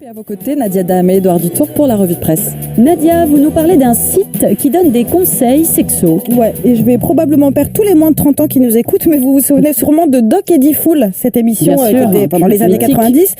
Et à vos côtés, Nadia Dame et Édouard Dutour pour la revue de presse. Nadia, vous nous parlez d'un site qui donne des conseils sexos. Ouais, et je vais probablement perdre tous les moins de 30 ans qui nous écoutent, mais vous vous souvenez sûrement de Doc Eddie Fool, cette émission qui était pendant les années 90,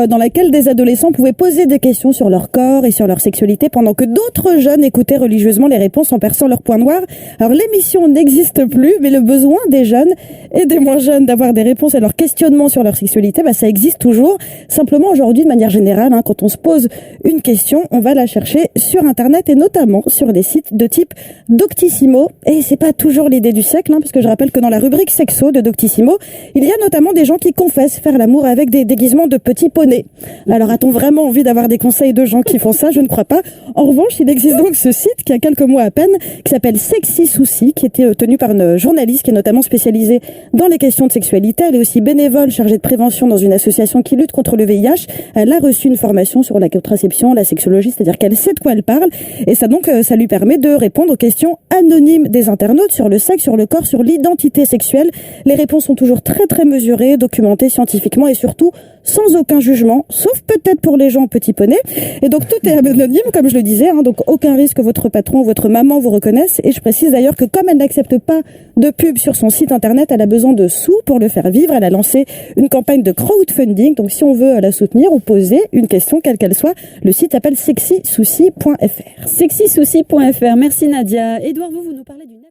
dans laquelle des adolescents pouvaient poser des questions sur leur corps et sur leur sexualité pendant que d'autres jeunes écoutaient religieusement les réponses en perçant leur point noir. Alors l'émission n'existe plus, mais le besoin des jeunes et des moins jeunes d'avoir des réponses à leurs questionnements sur leur sexualité, ça existe toujours. Simplement aujourd'hui, de manière générale, quand on se pose une question, on va la chercher sur Internet et notamment sur des sites de type Doctissimo. Et c'est pas toujours l'idée du siècle, parce que je rappelle que dans la rubrique sexo de Doctissimo, il y a notamment des gens qui confessent faire l'amour avec des déguisements de petits poneys. Alors a-t-on vraiment envie d'avoir des conseils de gens qui font ça? Je ne crois pas. En revanche, il existe donc ce site qui a quelques mois à peine, qui s'appelle Sexy Souci, qui était tenu par une journaliste qui est notamment spécialisée dans les questions de sexualité. Elle est aussi bénévole chargée de prévention dans une association qui lutte contre le VIH. Elle a reçu une formation sur la contraception, la sexologie, c'est-à-dire qu'elle sait de quoi elle parle. Et ça donc, ça lui permet de répondre aux questions anonymes des internautes sur le sexe, sur le corps, sur l'identité sexuelle. Les réponses sont toujours très très mesurées, documentées scientifiquement et surtout sans aucun jugement, sauf peut-être pour les gens au petit poney. Et donc tout est anonyme, comme je le disais, donc aucun risque que votre patron ou votre maman vous reconnaisse. Et je précise d'ailleurs que comme elle n'accepte pas de pub sur son site internet, elle a besoin de sous pour le faire vivre. Elle a lancé une campagne de crowdfunding. Donc si on veut la soutenir ou poser une question, quelle qu'elle soit, le site s'appelle sexysouci.fr. Sexysouci.fr. Merci Nadia. Édouard, vous nous parlez d'une